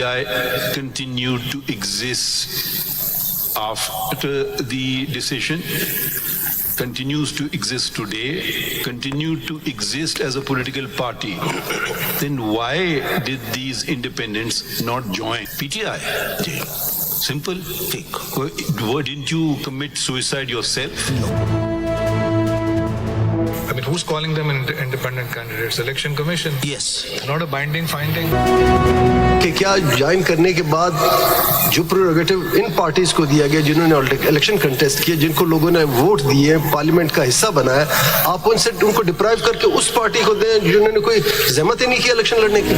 PTI continued to exist after the decision, continues to exist today, continued to exist as a political party, then why did these independents not join PTI? Simple. Didn't you commit suicide yourself? No. I mean, who's calling them independent candidates? Election Commission? Yes. Not a binding finding. कि क्या join करने के बाद जो prerogative इन parties को दिया गया जिन्होंने इलेक्शन कंटेस्ट किया, जिनको लोगों ने वोट दिए, पार्लियामेंट का हिस्सा बनाया, आप उनसे उनको डिप्राइव करके उस पार्टी को दें जिन्होंने कोई जहमत ही नहीं की इलेक्शन लड़ने की।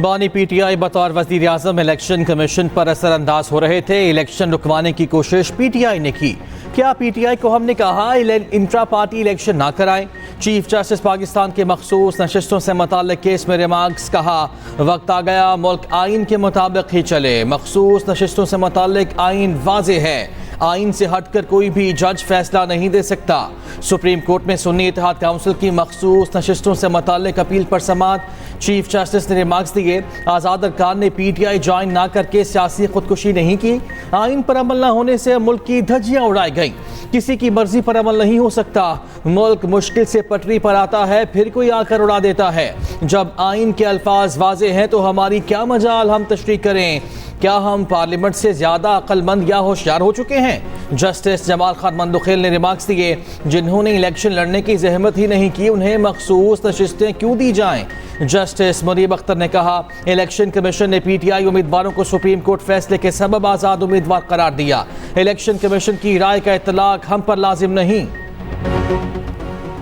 बानी पीटीआई बतौर वजीर आजम इलेक्शन कमीशन पर असरअंदाज हो रहे थे। इलेक्शन रुकवाने की कोशिश पीटीआई ने की। क्या पीटीआई को हमने कहा इंट्रा पार्टी इलेक्शन ना कराएं? चीफ जस्टिस पाकिस्तान के मखसूस नशिस्तों से मुताल्लिक केस में रिमार्क्स कहा, वक्त आ गया मुल्क आइन के मुताबिक ही चले। मखसूस नशिस्तों से मुताल्लिक आइन वाज़ेह है, आइन से हटकर कोई भी जज फैसला नहीं दे सकता। सुप्रीम कोर्ट में सुन्नी इत्तेहाद काउंसिल की मखसूस नशिस्तों से मुताल्लिक अपील पर समाअत। चीफ जस्टिस ने रिमार्क्स दिए, आज़ाद अरकान ने पीटीआई ज्वाइन ना करके सियासी खुदकुशी नहीं की। आइन पर अमल न होने से मुल्क की धज्जियां उड़ाई गई। किसी की मर्जी पर अमल नहीं हो सकता। मुल्क मुश्किल से पटरी पर आता है, फिर कोई आकर उड़ा देता है। जब आइन के अल्फाज वाजे हैं तो हमारी क्या मजाल हम तशरीह करें? क्या हम पार्लियामेंट से ज्यादा अक्लमंद या होशियार हो चुके हैं? जस्टिस जमाल खान मंदुखेल ने रिमार्क्स दिए, जिन्होंने इलेक्शन लड़ने की जहमत ही नहीं की, उन्हें मखसूस नशिस्तें क्यों दी जाएं? जस्टिस मुनीब अख्तर ने कहा, इलेक्शन कमीशन ने पीटीआई उम्मीदवारों को सुप्रीम कोर्ट फैसले के सबब आज़ाद उम्मीदवार करार दिया। इलेक्शन कमीशन की राय का इत्तलाक हम पर लाजिम नहीं।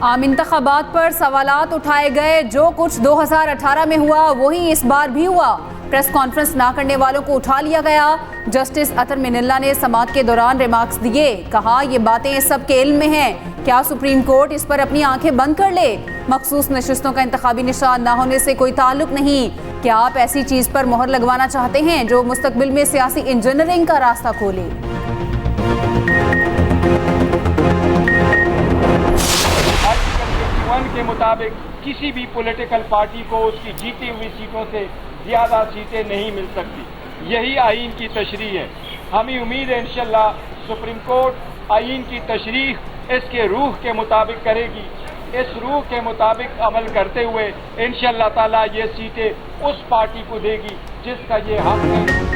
आम इंतखाबात पर सवालात उठाए गए। जो कुछ 2018 में हुआ वही इस बार भी हुआ। प्रेस कॉन्फ्रेंस ना करने वालों को उठा लिया गया। जस्टिस अतर मिनल्ला ने समाअत के दौरान रिमार्क्स दिए, कहा ये बातें सबके इल्म में हैं। क्या सुप्रीम कोर्ट इस पर अपनी आंखें बंद कर ले? मखसूस नशिस्तों का इंतखाबी निशान ना होने से कोई ताल्लुक नहीं। क्या आप ऐसी चीज पर मोहर लगवाना चाहते हैं जो मुस्तकबिल में सियासी इंजीनियरिंग का रास्ता खोले? के मुताबिक किसी भी पॉलिटिकल पार्टी को उसकी जीती हुई सीटों से ज्यादा सीटें नहीं मिल सकती। यही आइन की तशरीह है। हमें उम्मीद है इंशाल्लाह सुप्रीम कोर्ट आइन की तशरीह इसके रूह के मुताबिक करेगी। इस रूह के मुताबिक अमल करते हुए इंशाल्लाह ताला ये सीटें उस पार्टी को देगी जिसका ये हक है।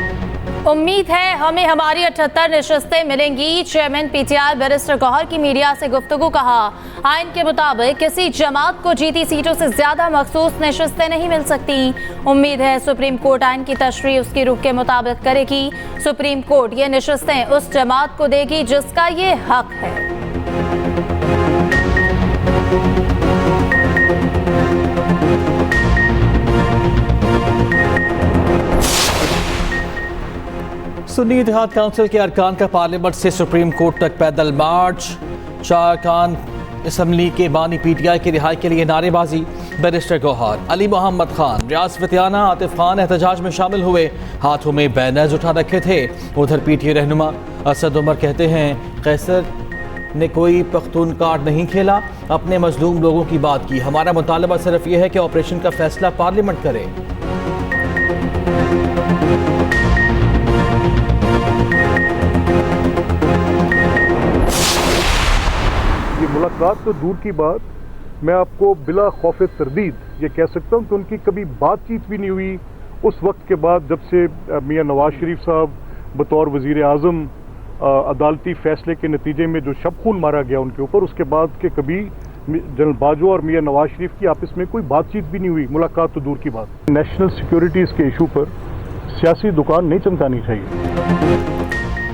उम्मीद है हमें हमारी 78 नशस्तें मिलेंगी। चेयरमैन पीटीआई बैरिस्टर गौहर की मीडिया से गुफ्तगू। कहा, आइन के मुताबिक किसी जमात को जीती सीटों से ज्यादा मखसूस नशस्तें नहीं मिल सकती। उम्मीद है सुप्रीम कोर्ट आइन की तशरीह उसकी रूह के मुताबिक करेगी। सुप्रीम कोर्ट ये नशस्तें उस जमात को देगी जिसका ये हक है। सुन्नी इत्तेहाद काउंसिल के अरकान का पार्लियामेंट से सुप्रीम कोर्ट तक पैदल मार्च। चार अरकान असम्बली के बानी पीटीआई की रिहाई के लिए नारेबाजी। बैरिस्टर गौहर, अली मोहम्मद खान, रियाज फतियाना, आतिफ खान एहतजाज में शामिल हुए। हाथों में बैनर्स उठा रखे थे। उधर पीटीआई रहनुमा असद उमर कहते हैं, कैसर ने कोई पख्तून कार्ड नहीं खेला, अपने मजलूम लोगों की बात की। हमारा मुतालबा सिर्फ यह है कि ऑपरेशन का फैसला पार्लियामेंट करे। मुलाकात तो दूर की बात, मैं आपको बिला खौफ तरदीद ये कह सकता हूँ कि उनकी कभी बातचीत भी नहीं हुई उस वक्त के बाद जब से मियाँ नवाज शरीफ साहब बतौर वज़ीर आज़म अदालती फैसले के नतीजे में जो शब खून मारा गया उनके ऊपर, उसके बाद के कभी जनरल बाजवा और मियाँ नवाज शरीफ की आपस में कोई बातचीत भी नहीं हुई। मुलाकात तो दूर की बात। नेशनल सिक्योरिटीज़ के इशू पर सियासी दुकान नहीं चमकानी चाहिए।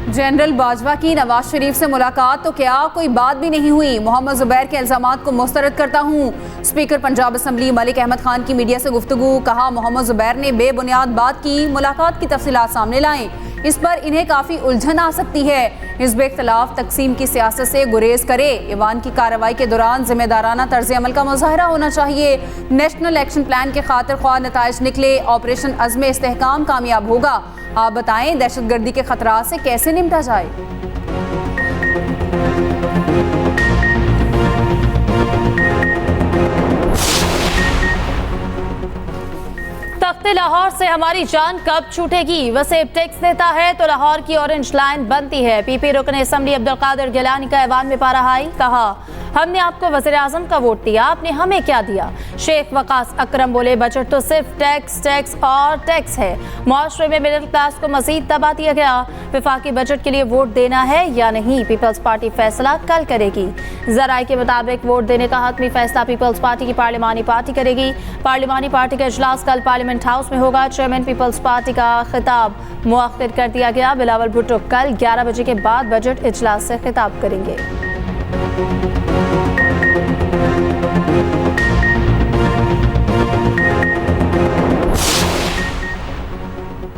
जनरल बाजवा की नवाज शरीफ से मुलाकात तो क्या कोई बात भी नहीं हुई। मोहम्मद जुबैर के इल्जामात को मुस्तरद करता हूँ। स्पीकर पंजाब असम्बली मलिक अहमद खान की मीडिया से गुफ्तगू। कहा, मोहम्मद जुबैर ने बेबुनियाद बात की। मुलाकात की तफसीलात सामने लाएं, इस पर इन्हें काफ़ी उलझन आ सकती है। हिज़्ब इख्तिलाफ तकसीम की सियासत से गुरेज करे। ईवान की कार्रवाई के दौरान जिम्मेदाराना तर्ज अमल का मुजाहरा होना चाहिए। नेशनल एक्शन प्लान के खातिर ख्वाह नताइज निकले। ऑपरेशन अज़्म इस्तेहकाम कामयाब होगा। आप बताएं, दहशतगर्दी के खतरात से कैसे निपटा जाए? रब्ते लाहौर से हमारी जान कब छूटेगी? वसीम टैक्स देता है तो लाहौर की ऑरेंज लाइन बनती है। पीपी रुकन असम्बली अब्दुल कादिर गिलानी का ऐवान में पारा हाई, कहा हमने आपको वज़ीर आज़म का वोट दिया, आपने हमें क्या दिया? शेख वकास अकरम बोले बजट तो सिर्फ टैक्स टैक्स और टैक्स है, मुआशरे में मिडिल क्लास को मजीद दबा दिया गया। विफाकी बजट के लिए वोट देना है या नहीं, पीपल्स पार्टी फैसला कल करेगी। जराए के मुताबिक वोट देने का हतमी फैसला पीपल्स पार्टी की पार्लिमानी पार्टी करेगी। पार्लिमानी पार्टी का इजलास कल पार्लियामेंट हाउस में होगा। चेयरमैन पीपल्स पार्टी का खिताब मुअख्खर कर दिया गया। बिलावल भुट्टो कल 11 बजे के बाद बजट इजलास से खिताब करेंगे।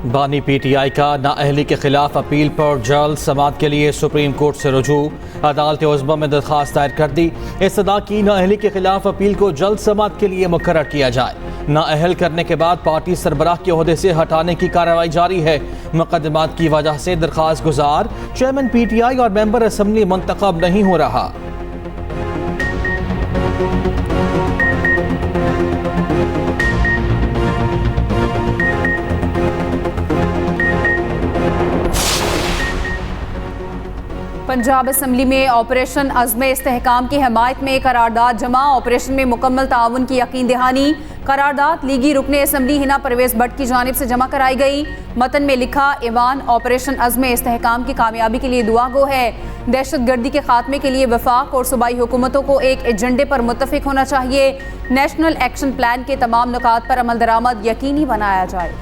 बानी पीटीआई का नाअहली के खिलाफ अपील पर जल्द समाअत के लिए सुप्रीम कोर्ट से रुजू। अदालत उज़्मा में दरख्वास्त दायर कर दी। इस्तदा की नाअहली के खिलाफ अपील को जल्द समाअत के लिए मुकर्रर किया जाए। नाअहल करने के बाद पार्टी सरबराह के ओहदे से हटाने की कार्रवाई जारी है। मुकदमात की वजह से दरख्वास्त गुजार चेयरमैन पीटीआई और मेंबर असम्बली मुंतखब नहीं हो रहा। पंजाब असम्बली में ऑपरेशन अज़्म इस्तेहकाम की हिमायत में करारदाद जमा। ऑपरेशन में मुकम्मल ताउन की यकीन दहानी। करारदाद लीगी रुकने असम्बली हिना परवेज़ भट्ट की जानिब से जमा कराई गई। मतन में लिखा ईवान ऑपरेशन अज़्म इस्तेहकाम की कामयाबी के लिए दुआ गो है। दहशत गर्दी के खात्मे के लिए वफाक और सूबाई हुकूमतों को एक एजेंडे पर मुत्तफिक होना चाहिए। नेशनल एक्शन प्लान के तमाम नुकात पर अमल दरामद यकीनी बनाया जाए।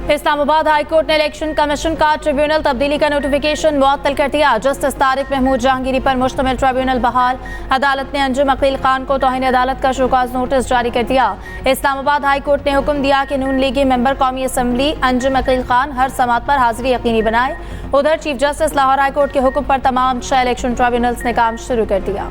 इस्लामाबाद हाई कोर्ट ने इलेक्शन कमीशन का ट्रिब्यूनल तब्दीली का नोटिफिकेशन मुअत्तल कर दिया। जस्टिस तारिक महमूद जहांगीरी पर मुश्तमिल ट्रिब्यूनल बहाल। अदालत ने अंजुम अकील खान को तौहीन अदालत का शोकाज नोटिस जारी कर दिया। इस्लामाबाद हाई कोर्ट ने हुक्म दिया कि नून लीगी मेंबर कौमी असम्बली अंजुम अकील खान हर समाअत पर हाजिरी यकीनी बनाए। उधर chief justice Lahore high court के हुक्म पर तमाम 6 इलेक्शन ट्रिब्यूनल्स ने काम शुरू कर दिया।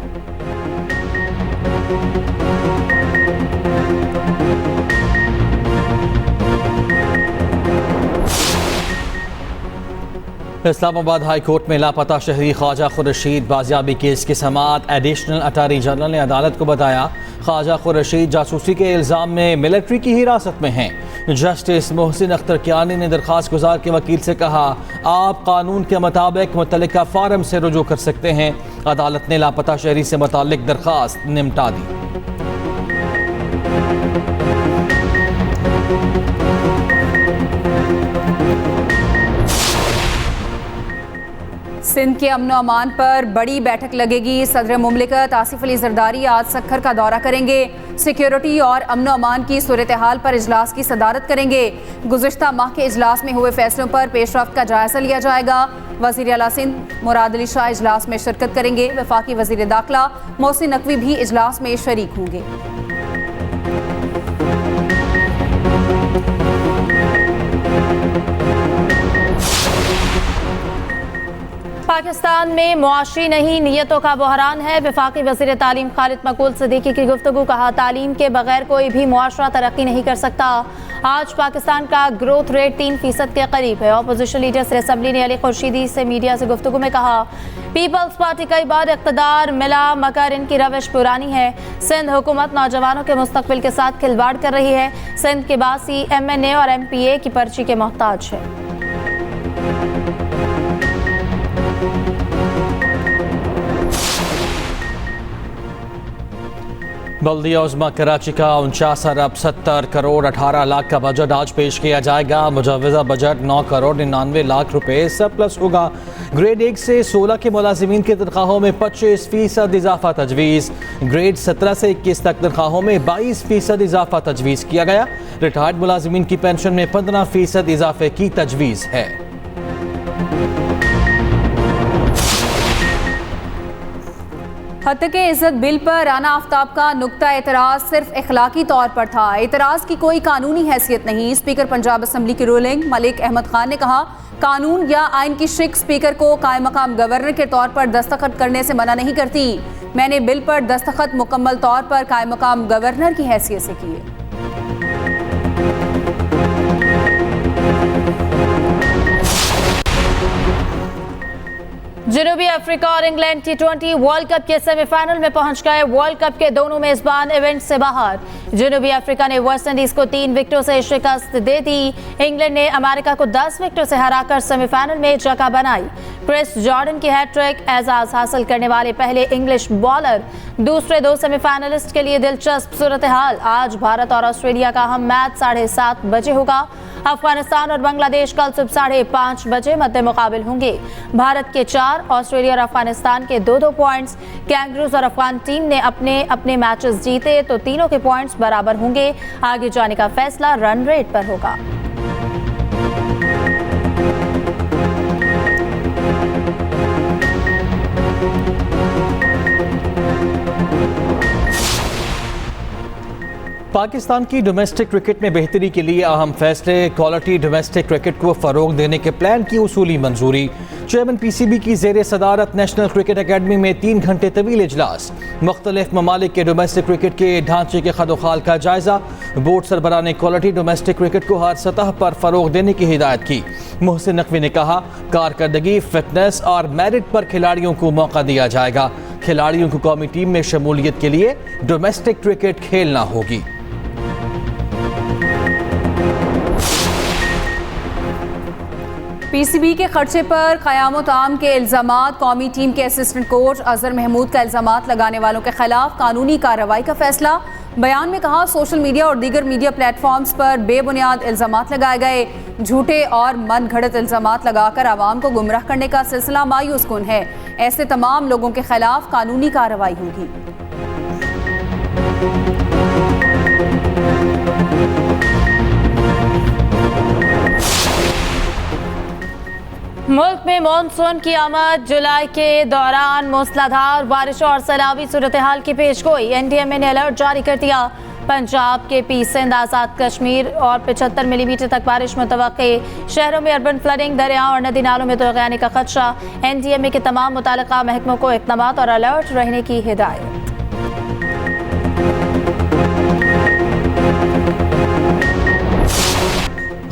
इस्लामाबाद हाई कोर्ट में लापता शहरी ख्वाजा खुर्शीद बाजियाबी केस की समाअत एडिशनल अटॉर्नी जनरल ने अदालत को बताया ख्वाजा खुर्शीद जासूसी के इल्ज़ाम में मिलिट्री की हिरासत में हैं। जस्टिस मोहसिन अख्तर कियानी ने दरख्वास्त गुजार के वकील से कहा आप कानून के मुताबिक मुतल्लिका फार्म से रुजू कर सकते हैं। अदालत ने लापता शहरी से मुताल्लिक दरख्वास्त निमटा दी। सिंध के अमन अमान पर बड़ी बैठक लगेगी। सदर मुमलिकत आसिफ अली जरदारी आज सक्खर का दौरा करेंगे। सिक्योरिटी और अमन अमान की सूरत हाल पर इजलास की सदारत करेंगे। गुज़िश्ता माह के इजलास में हुए फैसलों पर पेशरफ्त का जायजा लिया जाएगा। वज़ीर आला सिंध मुराद अली शाह इजलास में शिरकत करेंगे। वफाकी वज़ीर दाखिला मोहसिन नकवी भी इजलास में शरीक होंगे। पाकिस्तान में मुआशी नहीं नीयतों का बहरान है। वफाकी वज़ीर तालीम खालिद मकबूल सिद्दीकी की गुफ्तगू, कहा तालीम के बगैर कोई भी मुआशरा तरक्की नहीं कर सकता। आज पाकिस्तान का ग्रोथ रेट 3% के करीब है। अपोजिशन लीडर सदर असम्बली ने अली खुर्शीदी से मीडिया से गुफ्तगू में कहा पीपल्स पार्टी कई बार इक़्तिदार मिला मगर इनकी रविश पुरानी है। सिंध हुकूमत नौजवानों के मुस्तकबिल के साथ खिलवाड़ कर रही है। सिंध के बासी MNA और MPA की पर्ची के मोहताज है। बल्दिया उज़्मा कराची का 49 अरब 70 करोड़ 18 लाख का बजट आज पेश किया जाएगा। मुजव्वज़ा बजट 9 करोड़ 99 लाख रुपए सरप्लस होगा। ग्रेड 1 से 16 के मुलाजिमीन की तनख्वाहों में 25% इजाफा तजवीज़। ग्रेड 17 से 21 तक तनख्वाहों में 22% इजाफा तजवीज़ किया गया। रिटायर्ड मुलाजिमीन की पेंशन में 15% इजाफे की तजवीज़ है। हत्ते इज़्ज़त बिल पर राना आफ्ताब का नुक्ता एतराज़ सिर्फ इखलाकी तौर पर था। एतराज़ की कोई कानूनी हैसियत नहीं। स्पीकर पंजाब असम्बली की रूलिंग मलिक अहमद खान ने कहा कानून या आइन की शिक स्पीकर को कायम मकाम गवर्नर के तौर पर दस्तखत करने से मना नहीं करती। मैंने बिल पर दस्तखत मुकम्मल तौर पर कायम मकाम गवर्नर की हैसियत से किए। जनूबी अफ्रीका और इंग्लैंड T20 वर्ल्ड कप के सेमीफाइनल में पहुंच गए। वर्ल्ड कप के दोनों मेजबान इवेंट से बाहर। जनूबी अफ्रीका ने वेस्टइंडीज को 3 विकेटों से शिकस्त दे दी। इंग्लैंड ने अमेरिका को 10 विकेटों से हराकर सेमीफाइनल में जगह बनाई। क्रिस जॉर्डन की हैट्रिक एजाज हासिल करने वाले पहले इंग्लिश बॉलर। दूसरे 2 सेमीफाइनलिस्ट के लिए दिलचस्प सूरत हाल। आज भारत और ऑस्ट्रेलिया का अहम मैच 7:30 बजे होगा। अफगानिस्तान और बांग्लादेश कल सुबह 5:30 बजे मद्दे मुकाबिल होंगे। भारत के 4, ऑस्ट्रेलिया और अफगानिस्तान के 2-2 पॉइंट्स। कैंगरूज और अफगान टीम ने अपने अपने मैचेस जीते तो तीनों के पॉइंट्स बराबर होंगे। आगे जाने का फैसला रन रेट पर होगा। पाकिस्तान की डोमेस्टिक क्रिकेट में बेहतरी के लिए अहम फैसले। क्वालिटी डोमेस्टिक क्रिकेट को फ़रोग देने के प्लान की उसूली मंजूरी। चेयरमैन PCB की ज़ेर सदारत नेशनल क्रिकेट अकेडमी में 3 घंटे तवील इजलास। मुख्तलिफ ममालिक के डोमेस्टिक क्रिकेट के ढांचे के खदोखाल का जायजा। बोर्ड सरबराह ने क्वालिटी डोमेस्टिक क्रिकेट को हर सतह पर फ़रोग देने की हिदायत की। मोहसिन नकवी ने कहा, कारकर्दगी, फिटनेस और मेरिट पर खिलाड़ियों को मौका दिया जाएगा। खिलाड़ियों को कौमी टीम में शमूलियत के लिए डोमेस्टिक क्रिकेट खेलना होगी। PCB के खर्चे पर क़यामत आम के इल्ज़ामात। कौमी टीम के असिस्टेंट कोच अजहर महमूद का इल्ज़ामात लगाने वालों के खिलाफ कानूनी कार्रवाई का फैसला। बयान में कहा, सोशल मीडिया और दीगर मीडिया प्लेटफॉर्म्स पर बेबुनियाद इल्ज़ामात लगाए गए। झूठे और मन घड़त इल्ज़ामात लगाकर आवाम को गुमराह करने का सिलसिला मायूस कुन है। ऐसे तमाम लोगों के खिलाफ कानूनी कार्रवाई होगी। मुल्क में मानसून की आमद। जुलाई के दौरान मूसलाधार बारिश और सैलाबी सूरत हाल की पेशगोई। NDMA ने अलर्ट जारी कर दिया। पंजाब के पी सिंध, आज़ाद कश्मीर और 75 मिलीमीटर तक बारिश मुतवक्के। शहरों में अर्बन फ्लडिंग, दरिया और नदी नालों में तग़यानी का खदशा। NDMA के तमाम मुताल्लिक़ा महकमों को इक़दामात और अलर्ट रहने की हिदायत।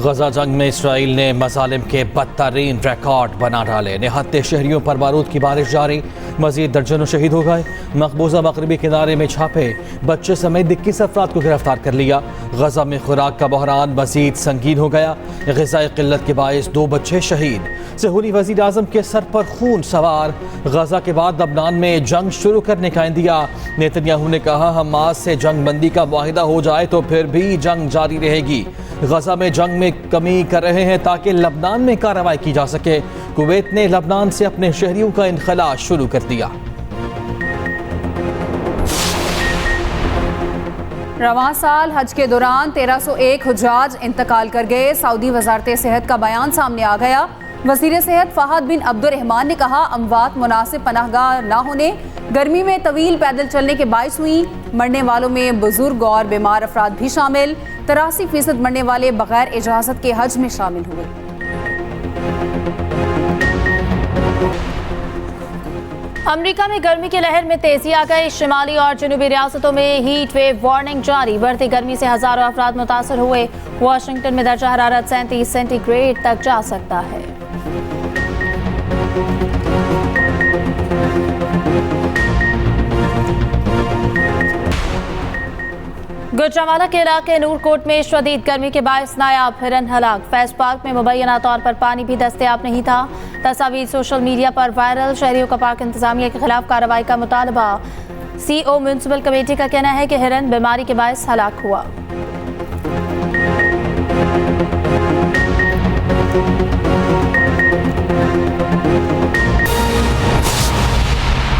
गजा जंग में इसराइल ने मज़ालिम के बदतरीन रिकॉर्ड बना डाले। निहत्ते शहरियों पर बारूद की बारिश जारी। मजीद दर्जनों शहीद हो गए। मकबूजा मगरबी किनारे में छापे। बच्चे समेत 21 अफराद को गिरफ्तार कर लिया। गजा में खुराक का बहरान मजीद संगीन हो गया। ग़िज़ाई क़िल्लत के बायस 2 बच्चे शहीद। सहूली वज़ीर आज़म के सर पर खून सवार। गजा के बाद लबनान में जंग शुरू करने का इंदिया। नेतन्याहू ने कहा, हमास से जंग बंदी का मुआहिदा हो जाए तो फिर भी जंग जारी रहेगी। गजा में जंग में कमी कर रहे हैं ताकि लबनान में कार्रवाई की जा सके। कुवैत ने लबनान से अपने शहरियों का इनखला शुरू कर दिया। रवां साल हज के दौरान 1301 हुज्जाज इंतकाल कर गए। सऊदी वजारत सेहत का बयान सामने आ गया। वज़ीर सेहत फ़हद बिन अब्दुर्रहमान ने कहा, अमवात मुनासिब पनाहगाह न होने, गर्मी में तवील पैदल चलने के बायस हुई। मरने वालों में बुजुर्ग और बीमार अफराद भी शामिल। 83% मरने वाले बगैर इजाज़त के हज में शामिल हुए। अमेरिका में गर्मी की लहर में तेजी आ गई। शिमाली और जनूबी रियासतों में हीट वेव वार्निंग जारी। बढ़ती गर्मी से हजारों अफराद मुतासर हुए। वाशिंगटन में दर्जा हरारत 37 सेंटीग्रेड तक जा सकता है। गुजरांवाला के इलाके नूरकोट में शदीद गर्मी के बायस नायाब हिरन हलाक। फैज पार्क में मुबैना तौर पर पानी भी दस्तयाब नहीं था। तस्वीर सोशल मीडिया पर वायरल। शहरियों का पार्क इंतजामिया के खिलाफ कार्रवाई का मुतालबा। CO म्यूनसिपल कमेटी का कहना है कि हिरन बीमारी के बायस हलाक हुआ।